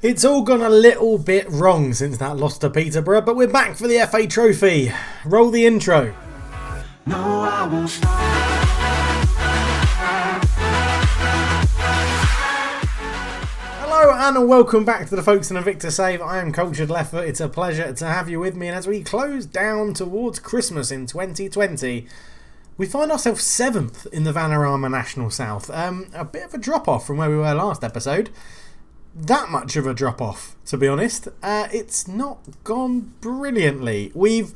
It's all gone a little bit wrong since that loss to Peterborough, but we're back for the FA Trophy. Roll the intro. No, I won't stop. Hello and welcome back to the Folkestone Invicta Save. I am Cultured Leffer. It's a pleasure to have you with me, and as we close down towards Christmas in 2020, we find ourselves 7th in the Vanarama National South. A bit of a drop-off from where we were last episode. That much of a drop-off, to be honest. It's not gone brilliantly. We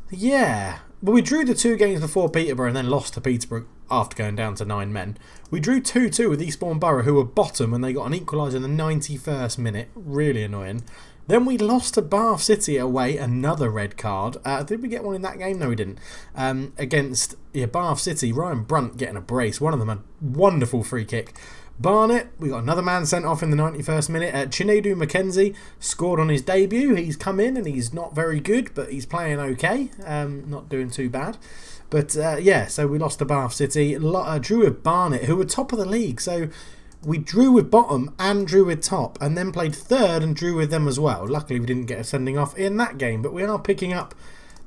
drew the 2 games before Peterborough and then lost to Peterborough after going down to 9 men. We drew 2-2 with Eastbourne Borough, who were bottom, and they got an equaliser in the 91st minute. Really annoying. Then we lost to Bath City away, another red card. Did we get one in that game? No, we didn't. Against Bath City, Ryan Brunt getting a brace. One of them a wonderful free kick. Barnet, we got another man sent off in the 91st minute. Chinedu McKenzie scored on his debut. He's come in and he's not very good, but he's playing okay. Not doing too bad. But so we lost to Bath City. Drew with Barnet, who were top of the league. So we drew with bottom and drew with top, and then played third and drew with them as well. Luckily, we didn't get a sending off in that game, but we are picking up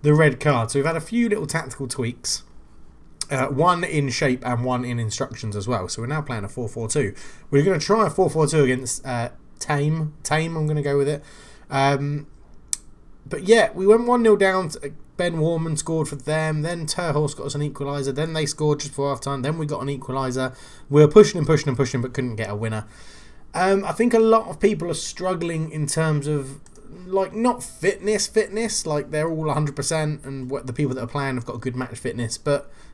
the red card. So we've had a few little tactical tweaks. One in shape and one in instructions as well. So we're now playing a 4-4-2. We're going to try a 4-4-2 against Thame. Thame, I'm going to go with it. But yeah, we went 1-0 down. Ben Warman scored for them. Then Terhorst got us an equaliser. Then they scored just before half time. Then we got an equaliser. We were pushing, but couldn't get a winner. I think a lot of people are struggling in terms of, like, not fitness, like they're all 100%, and what the people that are playing have got good match fitness,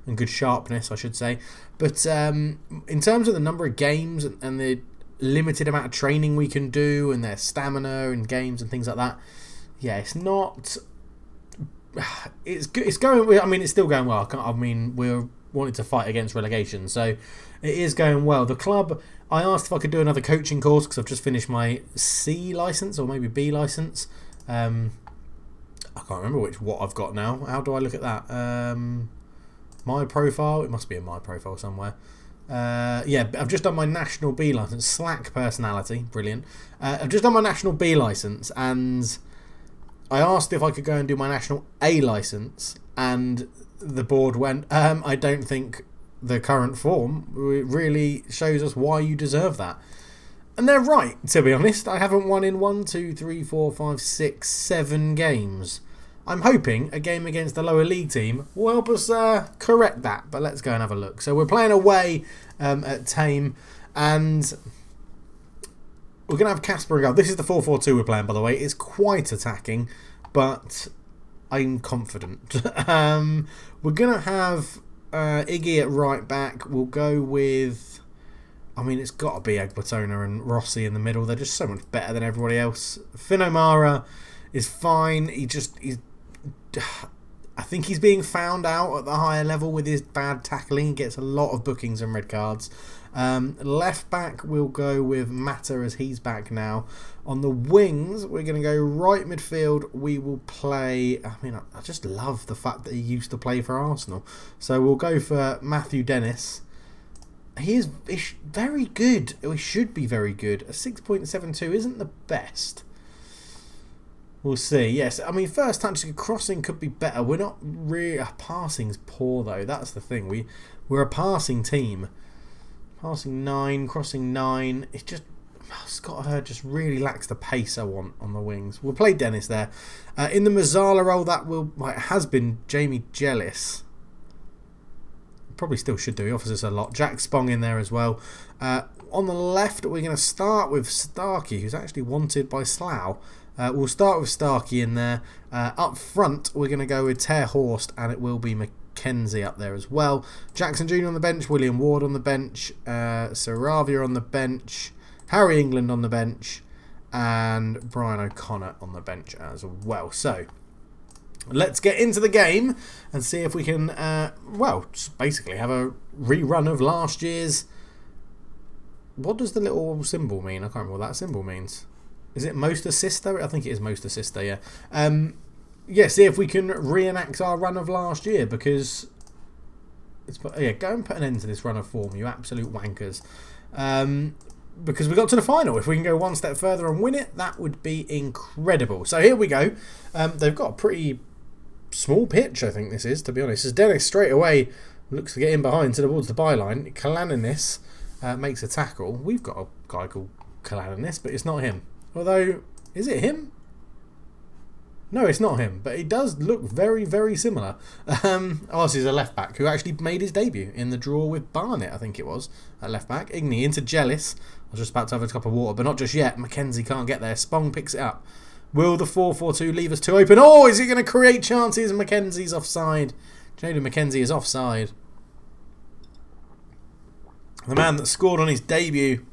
and good sharpness, I should say. But in terms of the number of games and the limited amount of training we can do, and their stamina and games and things like that, yeah, it's not. It's good. It's going. I mean, it's still going well. We're wanting to fight against relegation, so it is going well. The club, I asked if I could do another coaching course because I've just finished my C licence or maybe B licence. I can't remember what I've got now. How do I look at that? My profile. It must be in my profile somewhere. I've just done my national B licence. Slack personality, brilliant. I've just done my national B licence, and I asked if I could go and do my national A licence, and the board went, I don't think the current form really shows us why you deserve that. And they're right, to be honest. I haven't won in 1, 2, 3, 4, 5, 6, 7 games. I'm hoping a game against the lower league team will help us correct that, but let's go and have a look. So we're playing away at Thame, and we're going to have Casper and goal. This is the 4-4-2 we're playing, by the way. It's quite attacking, but I'm confident. We're going to have Iggy at right back. We'll go with, it's got to be Egbertona and Rossi in the middle. They're just so much better than everybody else. Finn O'Mara is fine. I think he's being found out at the higher level with his bad tackling. He gets a lot of bookings and red cards. Left back, we'll go with Mata as he's back now. On the wings, we're going to go right midfield. We will play. I just love the fact that he used to play for Arsenal. So we'll go for Matthew Dennis. He is very good. He should be very good. A 6.72 isn't the best. We'll see. Yes, first touch crossing could be better. We're not really. Passing's poor though. That's the thing. We're a passing team. Passing 9, crossing 9. It's just Scott Hurd just really lacks the pace I want on the wings. We'll play Dennis there. In the Mazzala role, it has been Jamie Jellis. Probably still should do. He offers us a lot. Jack Spong in there as well. On the left, we're going to start with Starkey, who's actually wanted by Slough. We'll start with Starkey in there. Up front, we're going to go with Terhorst, and it will be McKenzie up there as well. Jackson Jr. on the bench, William Ward on the bench, Saravia on the bench, Harry England on the bench, and Brian O'Connor on the bench as well. So let's get into the game and see if we can, just basically have a rerun of last year's. What does the little symbol mean? I can't remember what that symbol means. Is it most assister? I think it is most assister, yeah. See if we can reenact our run of last year, because go and put an end to this run of form, you absolute wankers. because we got to the final. If we can go one step further and win it, that would be incredible. So here we go. They've got a pretty small pitch, I think this is, to be honest. As Dennis straight away looks to get in behind towards the byline. Kalaninis makes a tackle. We've got a guy called Kalaninis, but it's not him. Although, is it him? No, it's not him, but he does look very, very similar. This is a left-back who actually made his debut in the draw with Barnet, I think it was, at left-back. Igny into Jealous. I was just about to have a cup of water, but not just yet. Mackenzie can't get there. Spong picks it up. Will the 4-4-2 leave us too open? Oh, is he going to create chances? Mackenzie's offside. Jaden Mackenzie is offside. The man that scored on his debut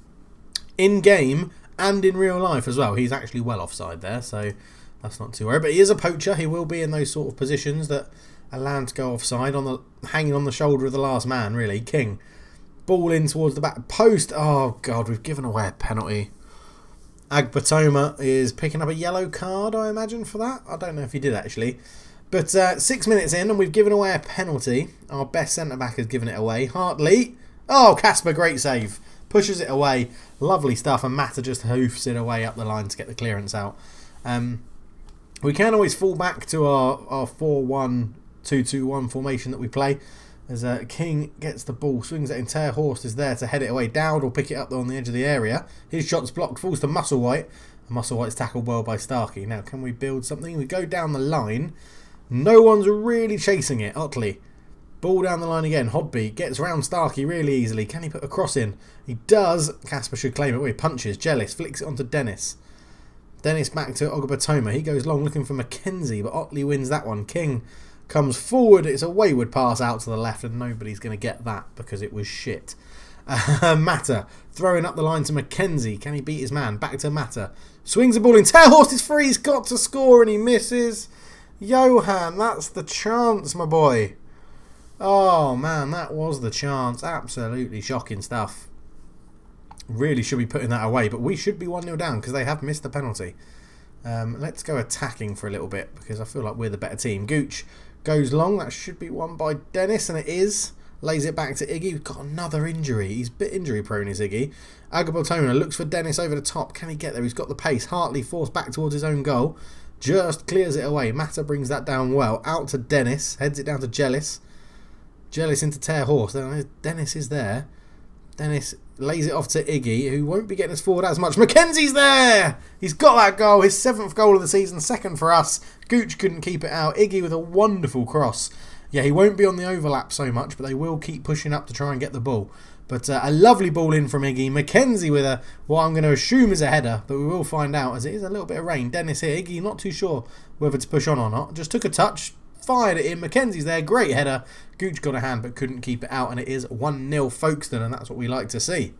in-game and in real life as well. He's actually well offside there, so that's not too worried. But he is a poacher. He will be in those sort of positions that allow him to go offside, hanging on the shoulder of the last man, really. King. Ball in towards the back post. Oh, God, we've given away a penalty. Agbatoma is picking up a yellow card, I imagine, for that. I don't know if he did, actually. But 6 minutes in, and we've given away a penalty. Our best centre-back has given it away. Hartley. Oh, Casper, great save. Pushes it away. Lovely stuff. And Mata just hoofs it away up the line to get the clearance out. We can always fall back to our 4-1-2-2-1 formation that we play. As King gets the ball, swings it in. Terhorst is there to head it away. Dowd will pick it up on the edge of the area. His shot's blocked, falls to Musselwhite. And Musselwhite's tackled well by Starkey. Now, can we build something? We go down the line. No one's really chasing it. Otley. Ball down the line again. Hodby gets around Starkey really easily. Can he put a cross in? He does. Casper should claim it. He punches. Jealous flicks it onto Dennis. Dennis back to Ogbatoma. He goes long looking for Mackenzie, but Otley wins that one. King comes forward. It's a wayward pass out to the left, and nobody's going to get that because it was shit. Mata throwing up the line to Mackenzie. Can he beat his man? Back to Mata. Swings the ball in. Terhorst is free. He's got to score, and he misses. Johan, that's the chance, my boy. Oh, man, that was the chance. Absolutely shocking stuff. Really should be putting that away, but we should be 1-0 down because they have missed the penalty. Let's go attacking for a little bit because I feel like we're the better team. Gooch goes long. That should be won by Dennis, and it is. Lays it back to Iggy. We've got another injury. He's a bit injury prone, is Iggy. Agabotona looks for Dennis over the top. Can he get there? He's got the pace. Hartley forced back towards his own goal. Just clears it away. Mata brings that down well. Out to Dennis. Heads it down to Jealous. Jealous into Terhorst. Then Dennis is there. Dennis lays it off to Iggy, who won't be getting us forward as much. Mackenzie's there! He's got that goal. His 7th goal of the season. 2nd for us. Gooch couldn't keep it out. Iggy with a wonderful cross. Yeah, he won't be on the overlap so much, but they will keep pushing up to try and get the ball. But a lovely ball in from Iggy. Mackenzie with what I'm going to assume is a header, but we will find out as it is a little bit of rain. Dennis here. Iggy not too sure whether to push on or not. Just took a touch. Fired it in. Mackenzie's there. Great header. Gooch got a hand but couldn't keep it out, and it is 1-0 Folkestone, and that's what we like to see.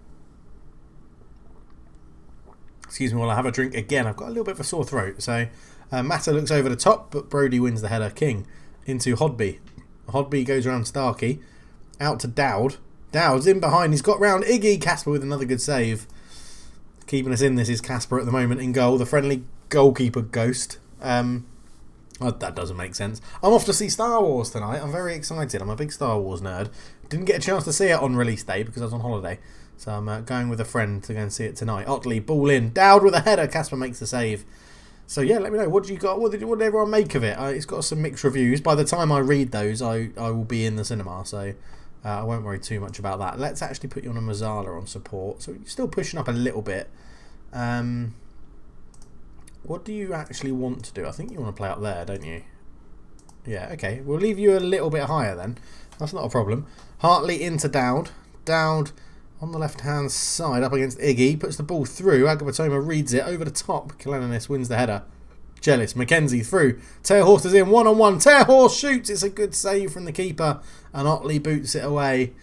Excuse me while I have a drink again. I've got a little bit of a sore throat. So Mata looks over the top, but Brody wins the header. King into Hodby. Hodby goes around Starkey. Out to Dowd. Dowd's in behind. He's got round Iggy. Casper with another good save. Keeping us in this is Casper at the moment in goal. The friendly goalkeeper ghost. That doesn't make sense. I'm off to see Star Wars tonight. I'm very excited. I'm a big Star Wars nerd. Didn't get a chance to see it on release day because I was on holiday. So I'm going with a friend to go and see it tonight. Otley, ball in. Dowd with a header. Casper makes the save. So yeah, let me know. What do you got? What did everyone make of it? It's got some mixed reviews. By the time I read those, I will be in the cinema. So I won't worry too much about that. Let's actually put you on a Mazzala on support. So you're still pushing up a little bit. What do you actually want to do? I think you want to play up there, don't you? Yeah, okay. We'll leave you a little bit higher then. That's not a problem. Hartley into Dowd. Dowd on the left-hand side up against Iggy. Puts the ball through. Agabotoma reads it over the top. Kalaninis wins the header. Jealous. Mackenzie through. Terhorst is in one-on-one. Terhorst shoots. It's a good save from the keeper. And Otley boots it away.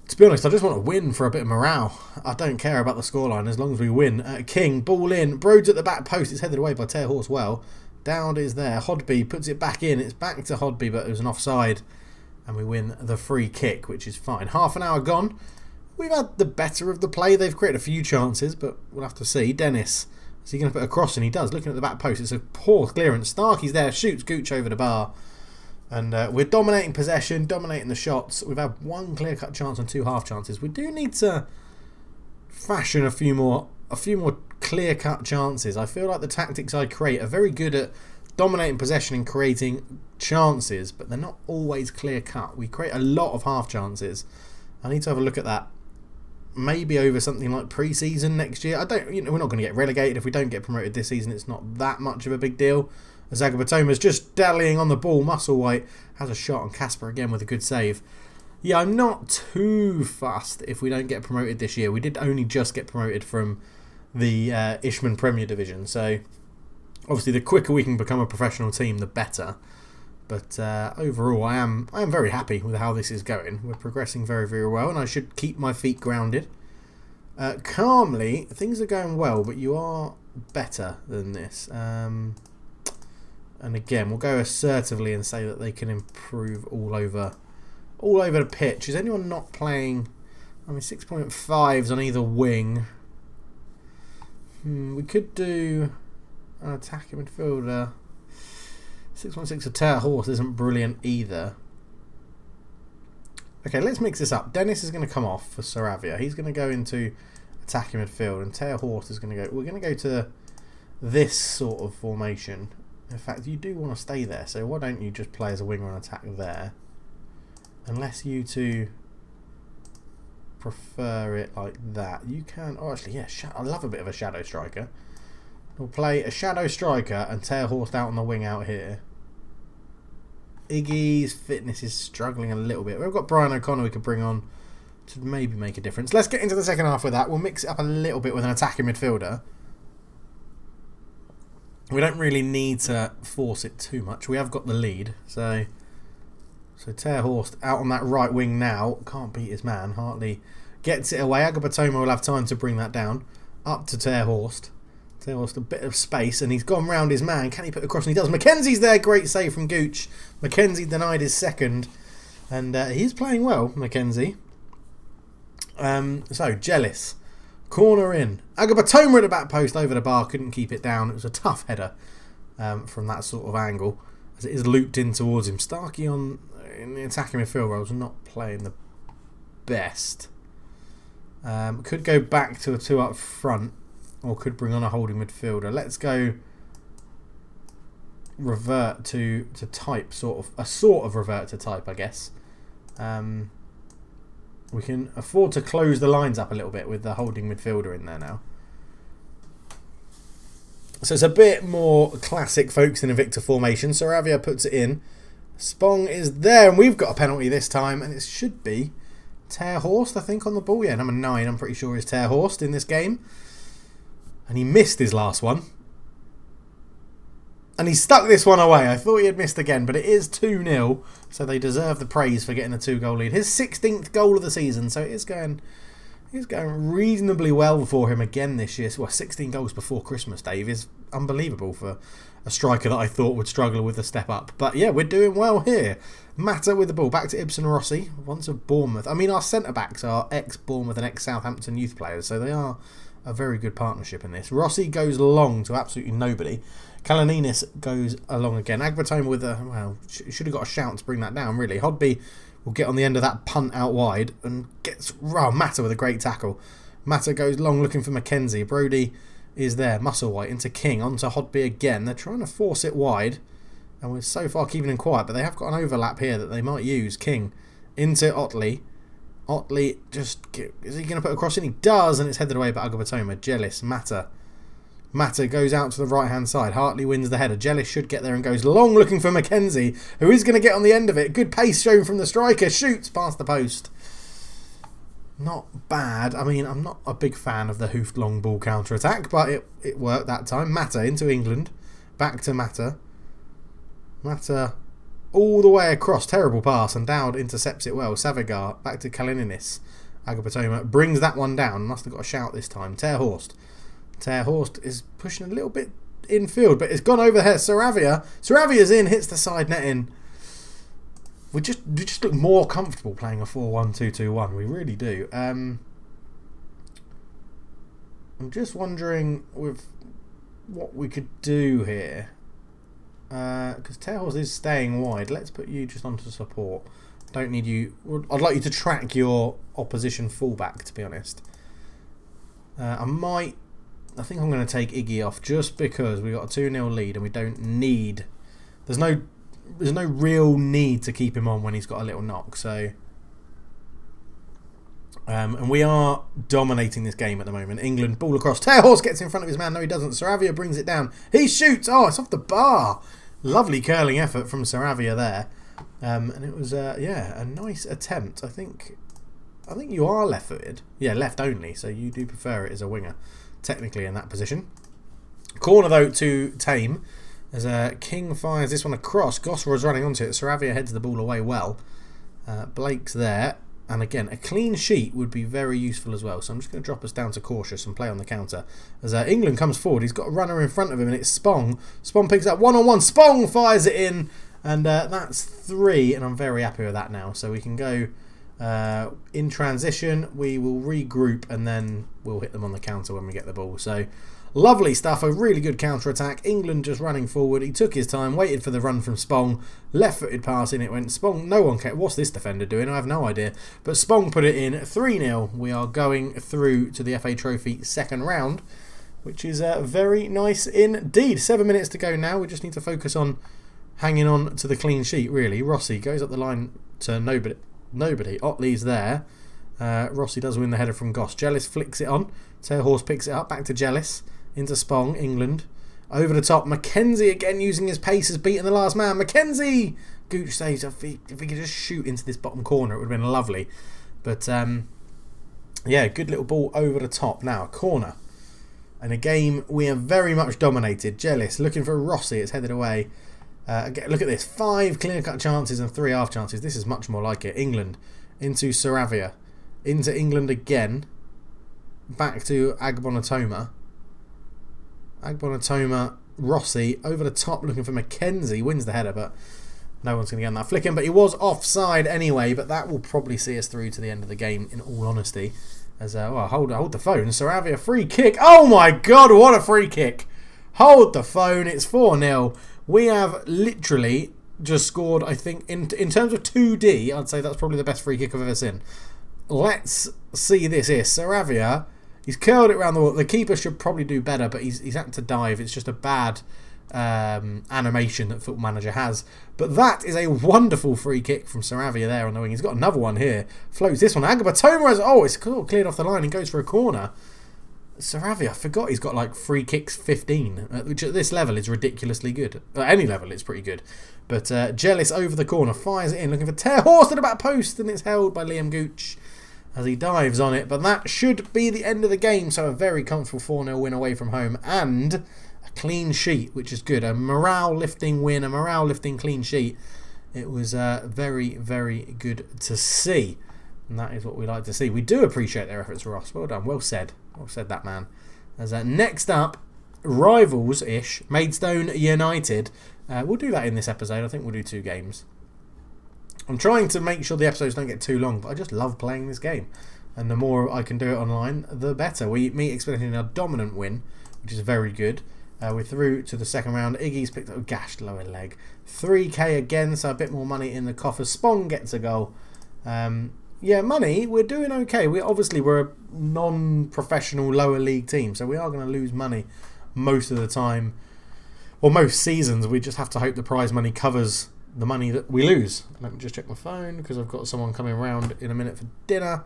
To be honest, I just want to win for a bit of morale. I don't care about the scoreline as long as we win. King, ball in. Broads at the back post. It's headed away by Terhorst well. Dowd is there. Hodby puts it back in. It's back to Hodby, but it was an offside. And we win the free kick, which is fine. Half an hour gone. We've had the better of the play. They've created a few chances, but we'll have to see. Dennis, is he going to put a cross in? He does. Looking at the back post, it's a poor clearance. Starkey's there. Shoots Gooch over the bar. And we're dominating possession, dominating the shots. We've had one clear-cut chance and 2 half chances. We do need to fashion a few more clear-cut chances. I feel like the tactics I create are very good at dominating possession and creating chances, but they're not always clear-cut. We create a lot of half chances. I need to have a look at that. Maybe over something like pre-season next year. We're not going to get relegated. If we don't get promoted this season, it's not that much of a big deal. As Agabatoma's just dallying on the ball. Musselwhite has a shot on Casper again with a good save. Yeah, I'm not too fussed if we don't get promoted this year. We did only just get promoted from the Ishman Premier Division, so obviously the quicker we can become a professional team, the better. But overall, I am very happy with how this is going. We're progressing very, very well, and I should keep my feet grounded. Calmly, things are going well, but you are better than this. And again, we'll go assertively and say that they can improve all over the pitch. Is anyone not playing? I mean, 6.5s on either wing. We could do an attacking midfielder. 6.6 of Terror Horse isn't brilliant either. Okay, let's mix this up. Dennis is going to come off for Saravia. He's going to go into attacking midfield, and Terror Horse is going to go. We're going to go to this sort of formation. In fact, you do want to stay there, so why don't you just play as a winger and attack there? Unless you two prefer it like that. You can. Oh, actually, yeah, I love a bit of a shadow striker. We'll play a shadow striker and Terror Horse out on the wing out here. Iggy's fitness is struggling a little bit. We've got Brian O'Connor we could bring on to maybe make a difference. Let's get into the second half with that. We'll mix it up a little bit with an attacking midfielder. We don't really need to force it too much. We have got the lead. So Terror Horse out on that right wing now. Can't beat his man. Hartley gets it away. Agabatomo will have time to bring that down. Up to Terror Horse. Terror Horse a bit of space, and he's gone round his man. Can he put it across? And he does. Mackenzie's there. Great save from Gooch. Mackenzie denied his second. And he's playing well, Mackenzie. So, Jealous. Corner in. Agabatomo at the back post over the bar. Couldn't keep it down. It was a tough header from that sort of angle, as it is looped in towards him. Starkey in the attacking midfield role was not playing the best. Could go back to a 2 up front, or could bring on a holding midfielder. Let's go revert to type, sort of revert to type, I guess. We can afford to close the lines up a little bit with the holding midfielder in there now. So it's a bit more classic Folkestone Invicta formation. Saravia puts it in. Spong is there, and we've got a penalty this time, and it should be Terror Horse, I think, on the ball. Yeah, number 9, I'm pretty sure, is Terror Horse in this game. And he missed his last one. And he stuck this one away. I thought he had missed again, but it is 2-0, so they deserve the praise for getting a 2-goal lead. His 16th goal of the season, so it is going reasonably well for him again this year. Well, 16 goals before Christmas, Dave, is unbelievable for a striker that I thought would struggle with the step up. But yeah, we're doing well here. Mata with the ball. Back to Ibsen Rossi, once of Bournemouth. I mean, our centre-backs are ex-Bournemouth and ex-Southampton youth players, so they are a very good partnership in this. Rossi goes long to absolutely nobody. Kalaninis goes along again. Agbatome with a... Well, should have got a shout to bring that down, really. Hodby will get on the end of that punt out wide and gets... Mata with a great tackle. Mata goes long looking for Mackenzie. Brody is there. Musselwhite into King. Onto Hodby again. They're trying to force it wide. And we're so far keeping him quiet. But they have got an overlap here that they might use. King into Otley. Otley just... Is he going to put a cross in? He does. And it's headed away by Agabatomo. Jealous. Mata goes out to the right-hand side. Hartley wins the header. Jealous should get there and goes long looking for Mackenzie, who is going to get on the end of it. Good pace shown from the striker. Shoots past the post. Not bad. I mean, I'm not a big fan of the hoofed long ball counter-attack, but it worked that time. Mata into England. Back to Mata. Mata all the way across. Terrible pass, and Dowd intercepts it well. Savigar back to Kalininis. Agabatomo brings that one down. Must have got a shout this time. Terror Horse is pushing a little bit infield, but it's gone over here. Saravia's in, hits the side netting. We just look more comfortable playing a 4-1-2-2-1. We really do. I'm just wondering with what we could do here. Because Terror Horse is staying wide. Let's put you just onto support. Don't need you. I'd like you to track your opposition fullback, to be honest. I think I'm going to take Iggy off just because we got a 2-0 lead and we don't need. There's no real need to keep him on when he's got a little knock. So, and we are dominating this game at the moment. England ball across. Horse gets in front of his man. No, he doesn't. Saravia brings it down. He shoots. Oh, it's off the bar. Lovely curling effort from Saravia there. And it was a nice attempt. I think you are left-footed. Yeah, left only. So you do prefer it as a winger, technically in that position. Corner though to Thame. As King fires this one across. Gosford's running onto it. Saravia heads the ball away well. Blake's there. And again, a clean sheet would be very useful as well. So I'm just going to drop us down to cautious and play on the counter. As England comes forward, he's got a runner in front of him and it's Spong. Spong picks up one-on-one. Spong fires it in. And that's 3. And I'm very happy with that now. So we can go in transition. We will regroup and then we'll hit them on the counter when we get the ball. So lovely stuff, a really good counter-attack. England just running forward. He took his time, waited for the run from Spong. Left-footed pass in, it went. Spong, no one cared. What's this defender doing? I have no idea. But Spong put it in. 3-0. We are going through to the FA Trophy second round, which is very nice indeed. 7 minutes to go now. We just need to focus on hanging on to the clean sheet, really. Rossi goes up the line to nobody. Otley's there. Rossi does win the header from Goss. Jellis flicks it on. Terhorse picks it up. Back to Jellis. Into Spong, England. Over the top, Mackenzie again using his pace has beaten the last man. Mackenzie! Gooch saves. If he could just shoot into this bottom corner, it would have been lovely. But, yeah, good little ball over the top. Now, corner. And a game we have very much dominated. Jellis looking for Rossi. It's headed away. Again, look at this. 5 clear-cut chances and 3 half chances. This is much more like it. England into Saravia. Into England again. Back to Agbonatoma. Rossi over the top looking for Mackenzie. Wins the header, but no one's going to get on that flicking. But he was offside anyway, but that will probably see us through to the end of the game, in all honesty. As hold the phone. Saravia free kick. Oh my God, what a free kick. Hold the phone. It's 4-0. We have literally just scored, I think, in terms of 2D, I'd say that's probably the best free kick I've ever seen. Let's see this here. Saravia, he's curled it around the wall. The keeper should probably do better, but he's had to dive. It's just a bad animation that Football Manager has. But that is a wonderful free kick from Saravia there on the wing. He's got another one here. Floats this one. Agbatoma has... Oh, it's cleared off the line and goes for a corner. Saravia, I forgot he's got like free kicks 15, which at this level is ridiculously good. At any level, it's pretty good. But Jellis over the corner, fires it in, looking for Terhorse to the back post, and it's held by Liam Gooch as he dives on it. But that should be the end of the game, so a very comfortable 4-0 win away from home, and a clean sheet, which is good. A morale-lifting win, a morale-lifting clean sheet. It was very, very good to see. And that is what we like to see. We do appreciate their efforts, Ross. Well done. Well said. Well said, that man. As next up, rivals-ish, Maidstone United. We'll do that in this episode. I think we'll do 2 games. I'm trying to make sure the episodes don't get too long, but I just love playing this game. And the more I can do it online, the better. We meet expecting a dominant win, which is very good. We're through to the second round. Iggy's picked up a gashed lower leg. 3k again, so a bit more money in the coffers. Spong gets a goal. Yeah, money, we're doing okay. We're a non-professional lower league team, so we are going to lose money most of the time. Or most seasons. We just have to hope the prize money covers the money that we lose. Let me just check my phone, because I've got someone coming around in a minute for dinner.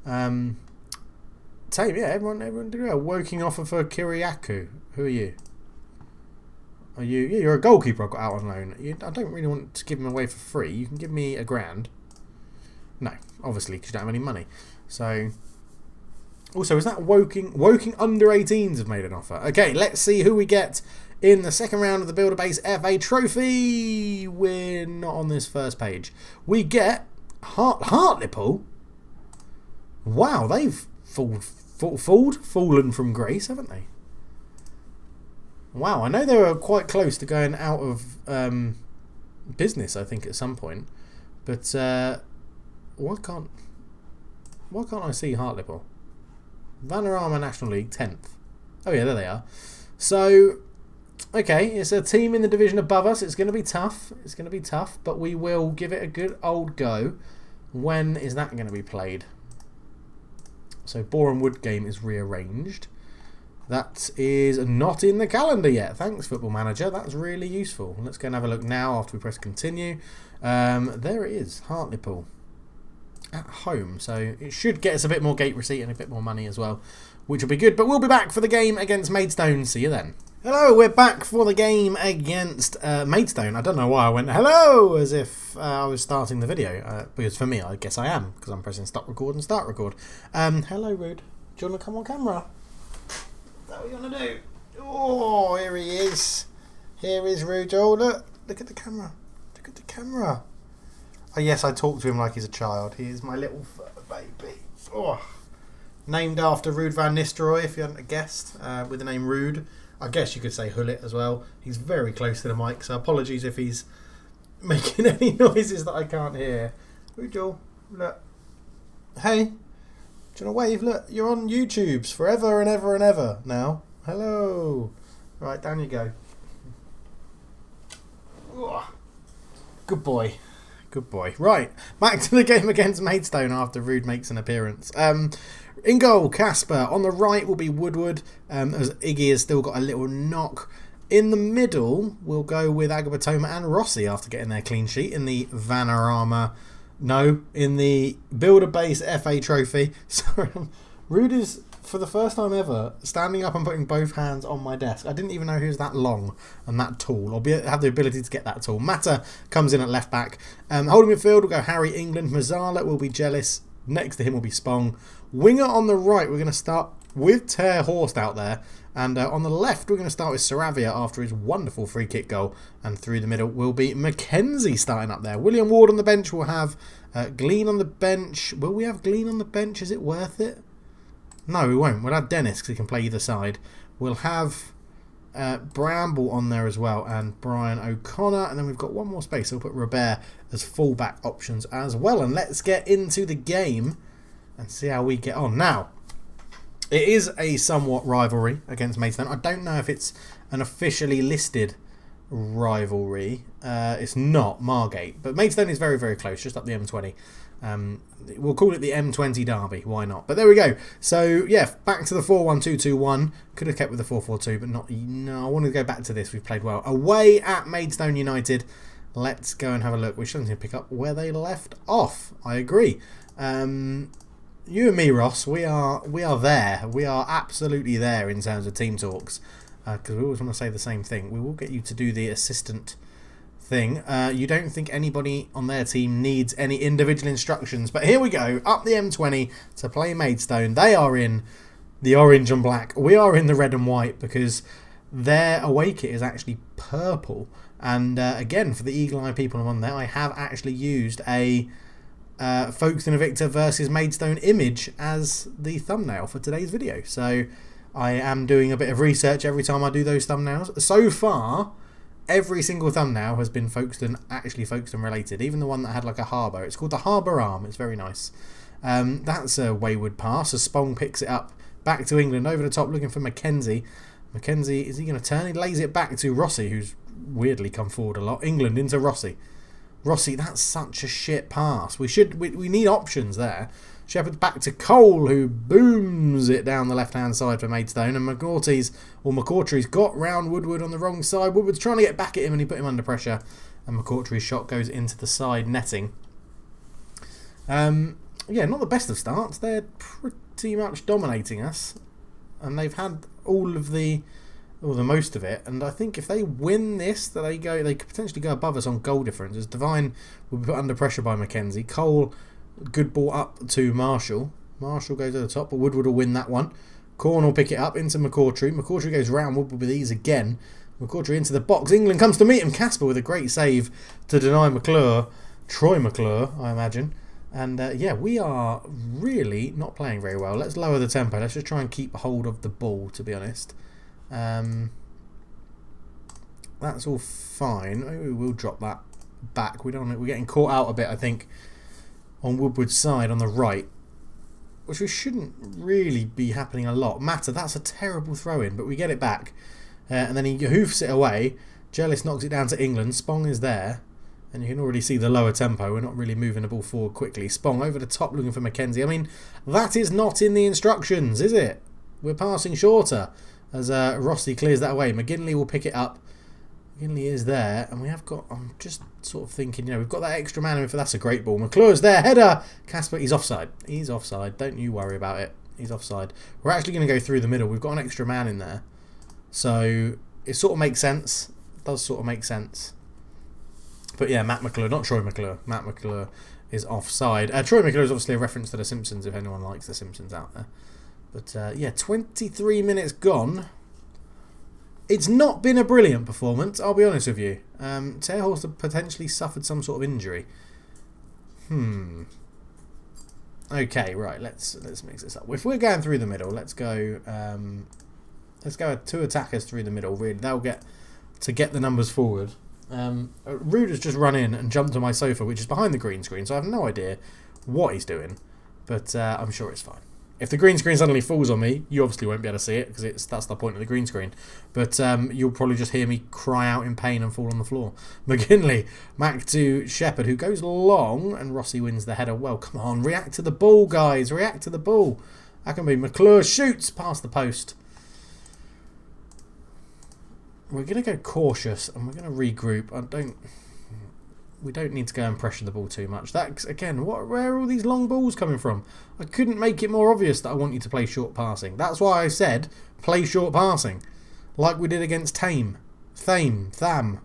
Thame, yeah, everyone did well. Woking offer for Kiriakou. Who are you? Are you? Yeah, you're a goalkeeper I've got out on loan. I don't really want to give him away for free. You can give me £1,000. No, obviously, because you don't have any money. So, also, is that Woking under 18s have made an offer? Okay, let's see who we get in the second round of the Builder Base FA Trophy. We're not on this first page. We get Hartlepool. Wow, they've fallen from grace, haven't they? Wow, I know they were quite close to going out of business, I think, at some point. But why can't I see Hartlepool? Vanarama National League 10th. Oh yeah, there they are. So, okay, it's a team in the division above us. It's going to be tough. It's going to be tough, but we will give it a good old go. When is that going to be played? So Boreham Wood game is rearranged. That is not in the calendar yet. Thanks, Football Manager. That's really useful. Let's go and have a look now after we press continue. There it is, Hartlepool at home. So it should get us a bit more gate receipt and a bit more money as well, which will be good. But we'll be back for the game against Maidstone. See you then. Hello, we're back for the game against Maidstone. I don't know why I went hello as if I was starting the video. Because for me, I guess I am, because I'm pressing stop record and start record. Hello, Rude. Do you want to come on camera? Is that what you want to do? Oh, here he is. Here is Rude. Oh, look at the camera. Look at the camera. Oh, yes, I talk to him like he's a child. He is my little baby. Oh. Named after Ruud van Nistelrooy, if you hadn't guessed, with the name Ruud. I guess you could say Hullet as well. He's very close to the mic, so apologies if he's making any noises that I can't hear. Ruud, look. Hey, do you want to wave? Look, you're on YouTube's forever and ever and ever now. Hello. Right, down you go. Good boy. Good boy. Right, back to the game against Maidstone after Ruud makes an appearance. In goal, Casper. On the right will be Woodward, as Iggy has still got a little knock. In the middle, we'll go with Agabatoma and Rossi after getting their clean sheet in the Vanarama. No, in the Builder Base FA Trophy. Sorry, Ruud is, for the first time ever, standing up and putting both hands on my desk. I didn't even know he was that long and that tall, or have the ability to get that tall. Mata comes in at left back. Holding midfield will go Harry England. Mazzala will be Jealous. Next to him will be Spong. Winger on the right, we're going to start with Ter Horst out there. And on the left, we're going to start with Saravia after his wonderful free kick goal. And through the middle will be Mackenzie starting up there. William Ward on the bench. We'll have Glean on the bench. Will we have Glean on the bench? Is it worth it? No, we won't. We'll have Dennis because he can play either side. We'll have Bramble on there as well and Brian O'Connor. And then we've got one more space. So we'll put Robert as fullback options as well. And let's get into the game and see how we get on. Now, it is a somewhat rivalry against Maidstone. I don't know if it's an officially listed rivalry. It's not Margate, but Maidstone is very, very close, just up the M20. We'll call it the M20 derby. Why not? But there we go. So, yeah, back to the 4-1-2-2-1. Could have kept with the 4-4-2, but not. No, I want to go back to this. We've played well. Away at Maidstone United. Let's go and have a look. We should pick up where they left off. I agree. You and me, Ross, we are there. We are absolutely there in terms of team talks, because we always want to say the same thing. We will get you to do the assistant thing. You don't think anybody on their team needs any individual instructions, but here we go, up the M20 to play Maidstone. They are in the orange and black. We are in the red and white because their away kit is actually purple. And again, for the Eagle Eye people on there, I have actually used a Folkestone Invicta versus Maidstone image as the thumbnail for today's video. So I am doing a bit of research every time I do those thumbnails. So far, every single thumbnail has been Folkestone related. Even the one that had like a harbour. It's called the Harbour Arm. It's very nice. That's a wayward pass as Spong picks it up. Back to England, over the top, looking for Mackenzie. Mackenzie, is he going to turn? He lays it back to Rossi, who's weirdly come forward a lot. England into Rossi. Rossi, that's such a shit pass. We need options there. Shepherd's back to Cole, who booms it down the left-hand side for Maidstone. And McCautry's got round Woodward on the wrong side. Woodward's trying to get back at him and he put him under pressure. And McCautry's shot goes into the side netting. Yeah, not the best of starts. They're pretty much dominating us. And they've had all the most of it, and I think if they win this, they could potentially go above us on goal difference. As Devine will be put under pressure by Mackenzie. Cole, good ball up to Marshall. Marshall goes to the top, but Woodward will win that one. Corn will pick it up into McCautry. McCautry goes round Woodward with ease again. McCautry into the box. England comes to meet him. Casper with a great save to deny McClure. Troy McClure, I imagine. And yeah, we are really not playing very well. Let's lower the tempo. Let's just try and keep hold of the ball, to be honest. That's all fine. Maybe we will drop that back. We're getting caught out a bit, I think, on Woodward's side on the right, which we shouldn't really be happening a lot. Mata, that's a terrible throw-in, but we get it back. And then he hoofs it away. Jealous knocks it down to England. Spong is there. And you can already see the lower tempo. We're not really moving the ball forward quickly. Spong over the top looking for Mackenzie. I mean, that is not in the instructions, is it? We're passing shorter as Rossi clears that away. McGinley will pick it up. McGinley is there. And we have got... I'm just sort of thinking, we've got that extra man in for... That's a great ball. McClure's there. Header. Casper, he's offside. He's offside. Don't you worry about it. He's offside. We're actually going to go through the middle. We've got an extra man in there. So it sort of makes sense. It does sort of make sense. But yeah, Matt McClure, not Troy McClure. Matt McClure is offside. Troy McClure is obviously a reference to The Simpsons, if anyone likes The Simpsons out there. But yeah, 23 minutes gone. It's not been a brilliant performance, I'll be honest with you. Terhorst have potentially suffered some sort of injury. Okay, right, let's mix this up. If we're going through the middle, let's go 2 attackers through the middle, really. They'll get the numbers forward. Ruder's just run in and jumped on my sofa, which is behind the green screen, so I have no idea what he's doing, but I'm sure it's fine. If the green screen suddenly falls on me, you obviously won't be able to see it, because that's the point of the green screen, but you'll probably just hear me cry out in pain and fall on the floor. McGinley, back to Shepherd, who goes long, and Rossi wins the header. Well, come on, react to the ball, guys, react to the ball. That can be McClure, shoots past the post. We're going to go cautious and we're going to regroup. We don't need to go and pressure the ball too much. That's, again, where are all these long balls coming from? I couldn't make it more obvious that I want you to play short passing. That's why I said play short passing. Like we did against Thame,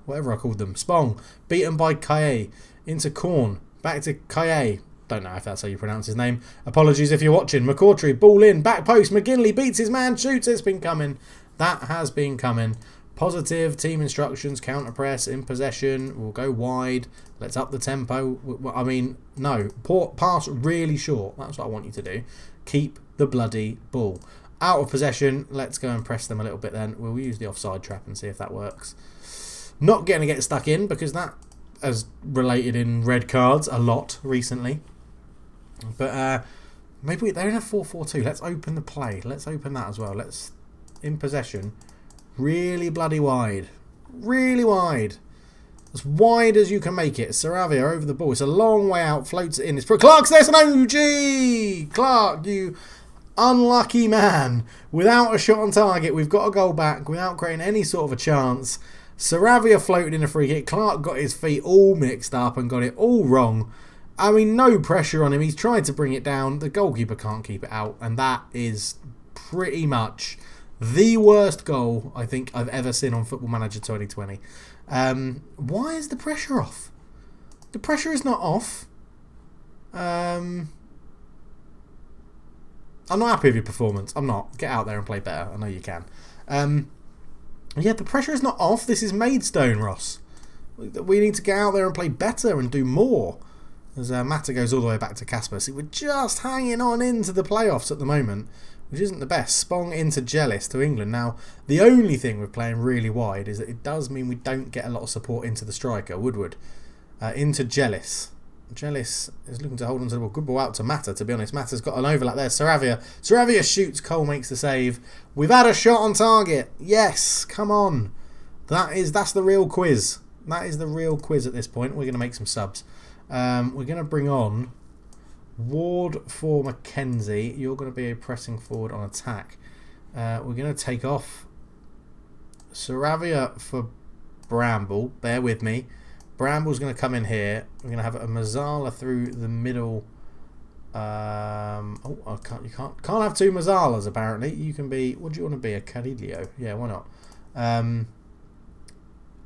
whatever I called them. Spong, beaten by Kaye. Into Korn, back to Kaye. Don't know if that's how you pronounce his name. Apologies if you're watching. McCautry, ball in, back post. McGinley beats his man, shoots. It's been coming. That has been coming. Positive, team instructions, counter press, in possession, we'll go wide, let's up the tempo. I mean, no, pass really short, that's what I want you to do. Keep the bloody ball. Out of possession, let's go and press them a little bit then. We'll use the offside trap and see if that works. Not going to get stuck in, because that has related in red cards a lot recently. But maybe they're in a 4-4-2, let's open the play, let's open that as well. Let's, in possession... Really bloody wide. Really wide. As wide as you can make it. Saravia over the ball. It's a long way out. Floats it in. It's Clark's there's an OG! Clark, you unlucky man. Without a shot on target. We've got a goal back without creating any sort of a chance. Saravia floated in a free kick. Clark got his feet all mixed up and got it all wrong. I mean, no pressure on him. He's tried to bring it down. The goalkeeper can't keep it out. And that is pretty much... the worst goal I think I've ever seen on Football Manager 2020. Why is the pressure off? The pressure is not off. I'm not happy with your performance. I'm not. Get out there and play better. I know you can. Yeah, the pressure is not off. This is Maidstone, Ross. We need to get out there and play better and do more. As Mata goes all the way back to Casper. See, we're just hanging on into the playoffs at the moment, which isn't the best. Spong into Jealous to England. Now, the only thing with playing really wide is that it does mean we don't get a lot of support into the striker, Woodward. Into Jealous. Jealous is looking to hold on to the ball. Good ball out to Mata, to be honest. Mata's got an overlap there. Saravia shoots. Cole makes the save. We've had a shot on target. Yes, come on. That's the real quiz. That is the real quiz at this point. We're going to make some subs. We're going to bring on... Ward for Mackenzie. You're going to be a pressing forward on attack. We're going to take off Saravia for Bramble. Bear with me. Bramble's going to come in here. We're going to have a Mazzala through the middle. You can't have two Mazzalas apparently. You can be. What do you want to be? A Carillo? Yeah, why not?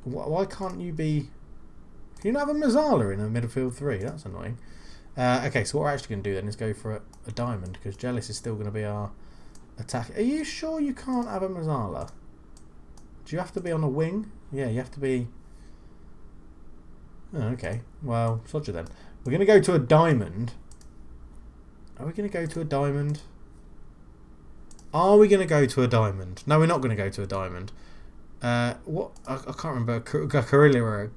Why can't you be? Can you not have a Mazzala in a midfield three? That's annoying. Okay, so what we're actually going to do then is go for a diamond, because Jealous is still going to be our attack. Are you sure you can't have a Mazzala? Do you have to be on a wing? Yeah, you have to be... Oh, okay, well, Sodger then. We're going to go to a diamond. Are we going to go to a diamond? Are we going to go to a diamond? No, we're not going to go to a diamond. What? I can't remember. Carillero.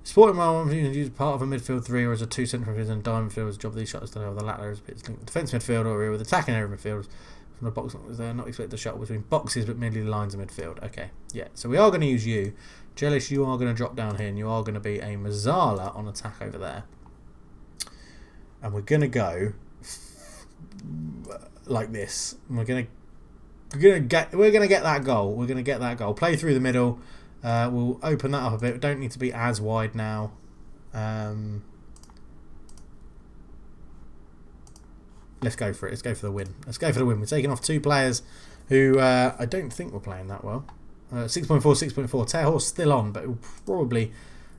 Sporting role, use part of a midfield three or as a two central midfielders and diamond fielders. Job of these shots to have the latter is defence midfield or with attacking area midfielders. from the box. They're not expected to shuttle between boxes, but merely the lines of midfield. Okay, yeah. So we are going to use you. Jealous, you are going to drop down here, and you are going to be a Mazzala on attack over there. And we're going to go like this. We're going to get that goal. We're going to get that goal. Play through the middle. We'll open that up a bit. We don't need to be as wide now. Let's go for it. Let's go for the win. Let's go for the win. We're taking off 2 players who I don't think were playing that well. 6.4, 6.4. Tear Horse still on, but it will probably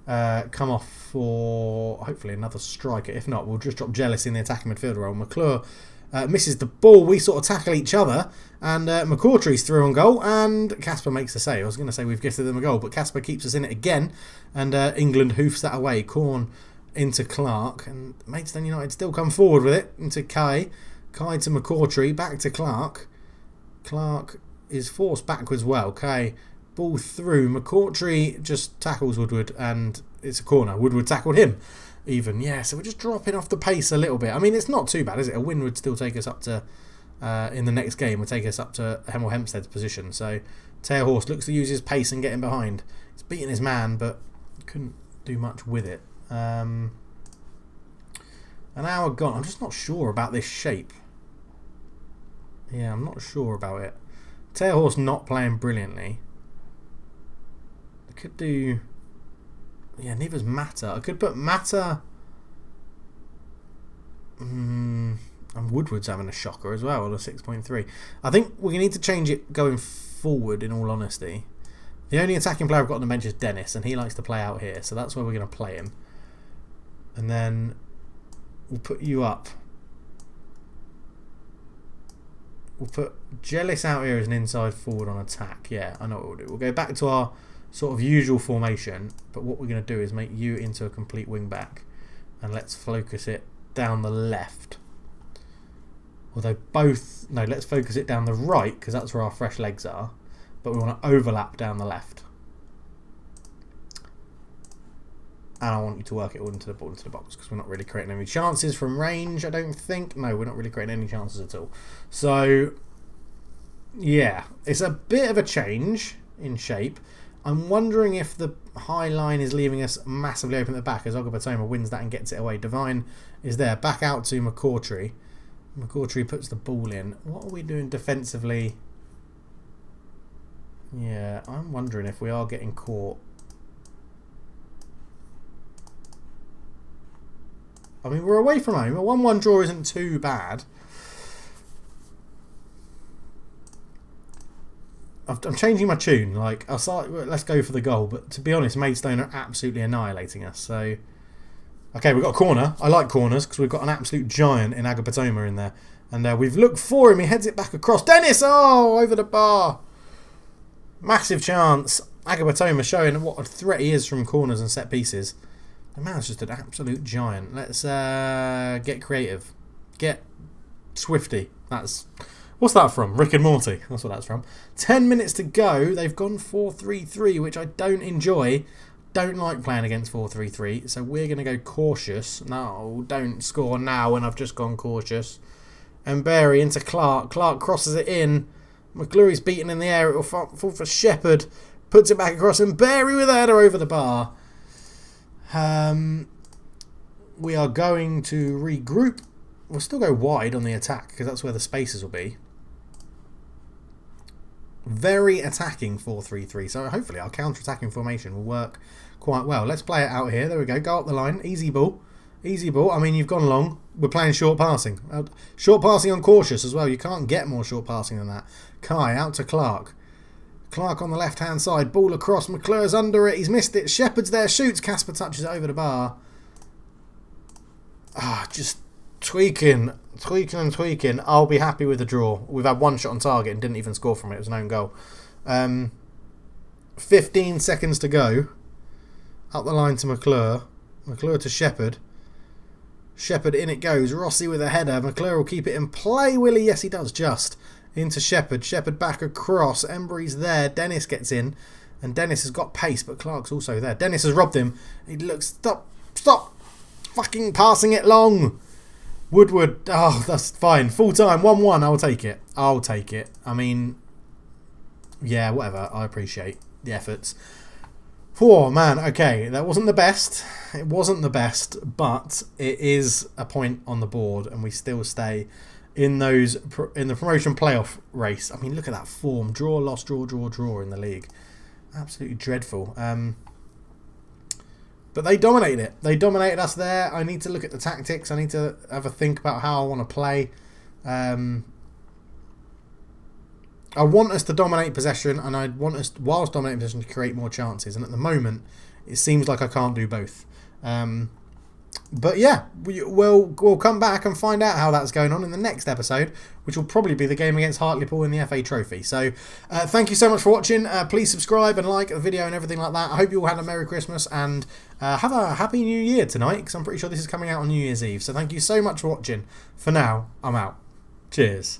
come off for hopefully another striker. If not, we'll just drop Jealous in the attacking midfielder role. McClure misses the ball. We sort of tackle each other, and McCourtry's through on goal, and Casper makes the save. I was going to say we've gifted them a goal, but Casper keeps us in it again, and England hoofs that away. Corn into Clark, and Maidstone United still come forward with it into Kai. Kai to McCourtry, back to Clark. Clark is forced backwards well. Kai, ball through. McCourtry just tackles Woodward, and it's a corner. Woodward tackled him even. Yeah, so we're just dropping off the pace a little bit. I mean, it's not too bad, is it? A win would still take us up to, in the next game, would take us up to Hemel Hempstead's position. So Tear Horse looks to use his pace and get in behind. He's beating his man, but couldn't do much with it. An hour gone. I'm just not sure about this shape. Yeah, I'm not sure about it. Tear Horse not playing brilliantly. I could do... Yeah, neither's Matter. I could put Matter... and Woodward's having a shocker as well, on a 6.3. I think we need to change it going forward, in all honesty. The only attacking player I've got on the bench is Dennis, and he likes to play out here, so that's where we're going to play him. And then we'll put you up. We'll put Jealous out here as an inside forward on attack. Yeah, I know what we'll do. We'll go back to our sort of usual formation, but what we're going to do is make you into a complete wing back, and let's focus it down the left. Although both... No, let's focus it down the right, because that's where our fresh legs are. But we want to overlap down the left. And I want you to work it all into the ball, into the box, because we're not really creating any chances from range, I don't think. No, we're not really creating any chances at all. So, yeah, it's a bit of a change in shape. I'm wondering if the high line is leaving us massively open at the back as Ogbotoma wins that and gets it away. Divine is there. Back out to McCourtry. McCourtry puts the ball in. What are we doing defensively? Yeah, I'm wondering if we are getting caught. I mean, we're away from home. A 1-1 draw isn't too bad. I'm changing my tune. Like, I'll start. Let's go for the goal. But to be honest, Maidstone are absolutely annihilating us. So, okay, we've got a corner. I like corners because we've got an absolute giant in Agapatoma in there. And we've looked for him. He heads it back across. Dennis! Oh, over the bar. Massive chance. Agapatoma showing what a threat he is from corners and set pieces. The man's just an absolute giant. Let's get creative. Get swifty. That's... What's that from? Rick and Morty. That's what that's from. 10 minutes to go. They've gone 4-3-3, which I don't enjoy. Don't like playing against 4-3-3. So we're going to go cautious. No, don't score now when I've just gone cautious. And Barry into Clark. Clark crosses it in. McClury's beaten in the air. It will fall for Shepherd. Puts it back across. And Barry with a header over the bar. We are going to regroup. We'll still go wide on the attack because that's where the spaces will be. Very attacking 4-3-3. So hopefully our counter-attacking formation will work quite well. Let's play it out here. There we go. Go up the line. Easy ball. Easy ball. I mean, you've gone long. We're playing short passing. Short passing on cautious as well. You can't get more short passing than that. Kai out to Clark. Clark on the left-hand side. Ball across. McClure's under it. He's missed it. Shepherd's there. Shoots. Casper touches it over the bar. Just tweaking. I'll be happy with the draw. We've had one shot on target and didn't even score from it. It was an own goal. 15 seconds to go. Up the line to McClure. McClure to Shepherd. Shepherd in it goes. Rossi with a header. McClure will keep it in play. Will he? Yes, he does. Just into Shepherd. Shepherd back across. Embry's there. Dennis gets in. And Dennis has got pace, but Clark's also there. Dennis has robbed him. He looks... Stop fucking passing it long. Woodward, oh, that's fine. Full time, 1-1. I'll take it. I'll take it. I mean, yeah, whatever. I appreciate the efforts. Oh, man. Okay, that wasn't the best. It wasn't the best, but it is a point on the board, and we still stay in the promotion playoff race. I mean, look at that form. Draw, loss, draw, draw, draw in the league. Absolutely dreadful. But they dominated it. They dominated us there. I need to look at the tactics. I need to have a think about how I want to play. I want us to dominate possession, and I want us, whilst dominating possession, to create more chances. And at the moment, it seems like I can't do both. But yeah, we'll come back and find out how that's going on in the next episode, which will probably be the game against Hartlepool in the FA Trophy. So thank you so much for watching. Please subscribe and like the video and everything like that. I hope you all had a Merry Christmas and have a Happy New Year tonight, because I'm pretty sure this is coming out on New Year's Eve. So thank you so much for watching. For now, I'm out. Cheers.